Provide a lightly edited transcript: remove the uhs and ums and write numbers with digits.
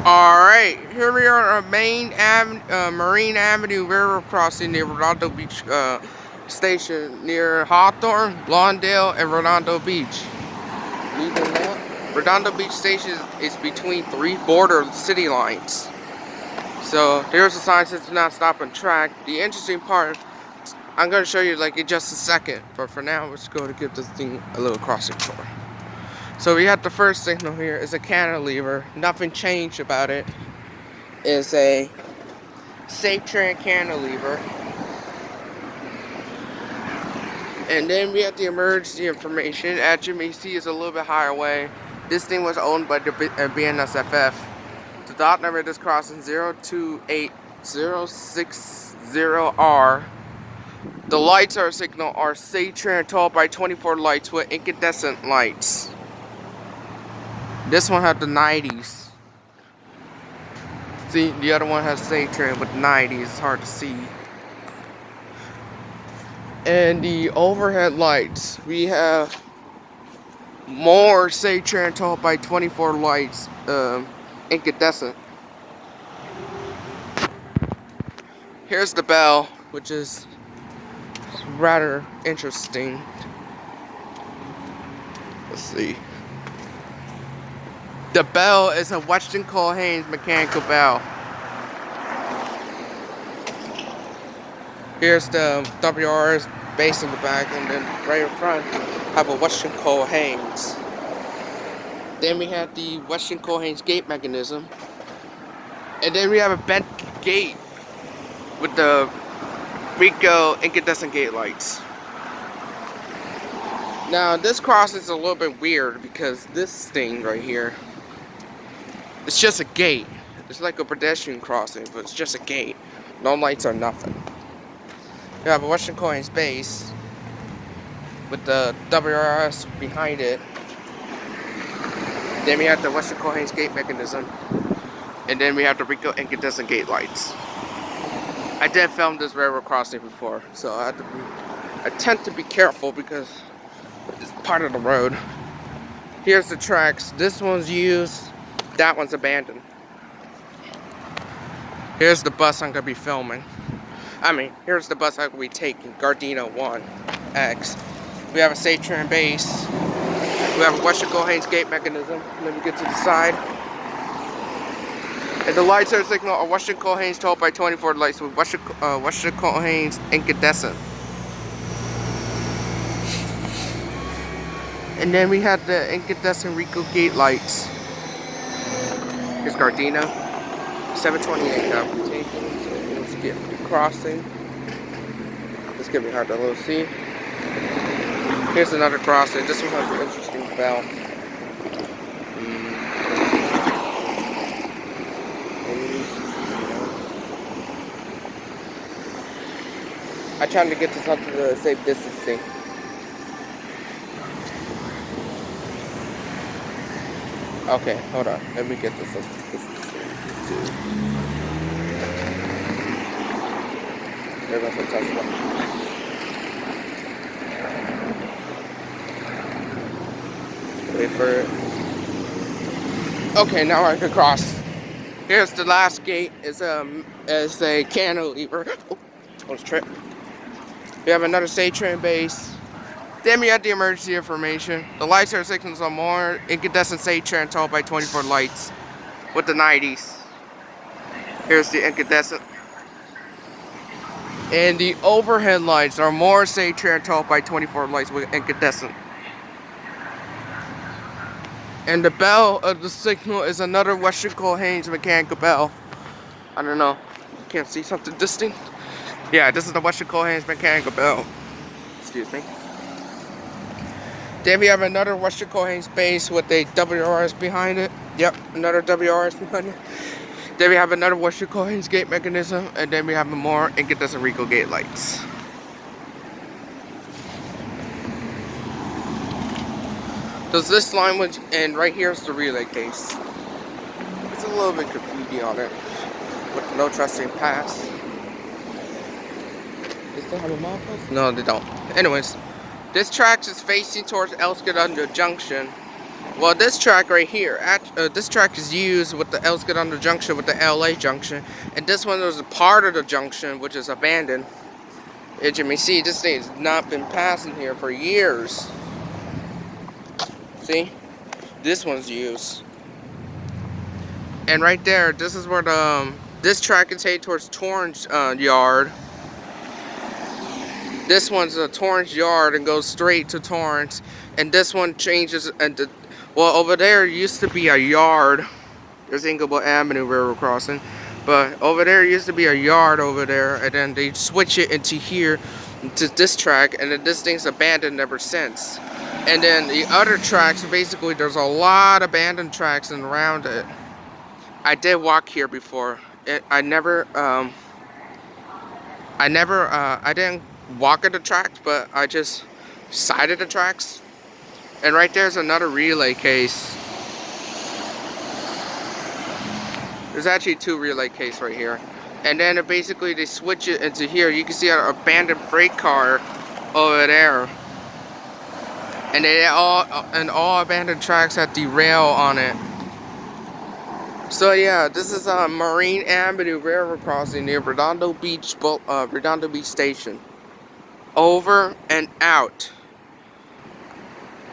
Alright, here we are on Marine Avenue Railroad crossing near Redondo Beach Station near Hawthorne, Lawndale, and Redondo Beach. Believe it or not, Redondo Beach Station is between three border city lines. So there's a sign that says do not stop and track. The interesting part, I'm going to show you like in just a second, but for now, let's go to give this thing a little crossing tour. So we have the first signal here is a cantilever. Nothing changed about it. It's a safe train cantilever. And then we have the emergency information. As you may see, it's a little bit higher away. This thing was owned by the BNSF. The dot number of this crossing 028060R. The lights are signal are safe train 12x24 lights with incandescent lights. This one had the 90s. See, the other one has safe train with 90s. It's hard to see. And the overhead lights, we have more safe train 12x24 lights, incandescent. Here's the bell, which is rather interesting. Let's see. The bell is a Weston Cole-Haynes mechanical bell. Here's the WRS base in the back, and then right in front have a Weston Cole-Haynes. Then we have the Weston Cole-Haynes gate mechanism, and then we have a bent gate with the Rico incandescent gate lights. Now this crossing is a little bit weird because this thing right here, it's just a gate. It's like a pedestrian crossing, but it's just a gate. No lights or nothing. You have a Weston Cole-Haynes base with the WRS behind it. Then we have the Weston Cole-Haynes gate mechanism. And then we have the Rico incandescent gate lights. I did film this railroad crossing before, so I tend to be careful because it's part of the road. Here's the tracks. This one's used. That one's abandoned. Here's the bus I'm going to be filming. Here's the bus I'm going to be taking. Gardena 1X. We have a safe train base. We have a Weston Cole-Haynes gate mechanism. Let me get to the side. And the lights are signal are Weston Cole-Haynes 12x24 lights with Weston Cole-Haynes incandescent. And then we have the incandescent Rico gate lights. Here's Gardena. 728 now we're taking. So let's get the crossing. It's gonna be hard to see. Here's another crossing. This one has an interesting bell. I'm trying to get this up to the safe distancing. Okay, hold on. Let me get this up to distancing. There goes the Tesla. Wait for it. Okay, now I can cross. Here's the last gate. It's a cantilever. Oh, almost tripped. We have another safe train base. Then we have the emergency information. The lights are signals on more incandescent safe train 12x24 lights with the 90s. Here's the incandescent. And the overhead lights are more safe train 12x24 lights with incandescent. And the bell of the signal is another Weston Cole-Haynes mechanical bell. I don't know. You can't see something distinct? Yeah, this is the Weston Cole-Haynes mechanical bell. Excuse me. Then we have another Weston Cole-Haynes base with a WRS behind it. Yep, another WRS behind it. Then we have another Weston Cole-Haynes gate mechanism. And then we have more incandescent Rico gate lights. Does this line was, and right here is the relay case. It's a little bit graffiti on it with no trespassing pass. They still have a milepost? No, they don't. Anyways, this track is facing towards Redondo Junction. Well, this track right here, this track is used with the El Redondo junction with the LA junction, and this one was a part of the junction which is abandoned. As you may see, this thing has not been passing here for years. See, this one's used, and right there, this is where the this track is headed towards Torrance yard. This one's a Torrance yard and goes straight to Torrance, and this one changes and well, over there used to be a yard. There's Inglewood Avenue Railroad crossing, but over there used to be a yard over there, and then they switch it into here, to this track, and then this thing's abandoned ever since. And then the other tracks, basically, there's a lot of abandoned tracks and around it. I did walk here before. I didn't walk at the tracks, but I just sighted the tracks. And right there's another relay case. There's actually two relay case right here. And then basically they switch it into here. You can see an abandoned freight car over there. And all abandoned tracks have derail on it. So yeah, this is Marine Avenue Railroad crossing near Redondo Beach Station. Over and out.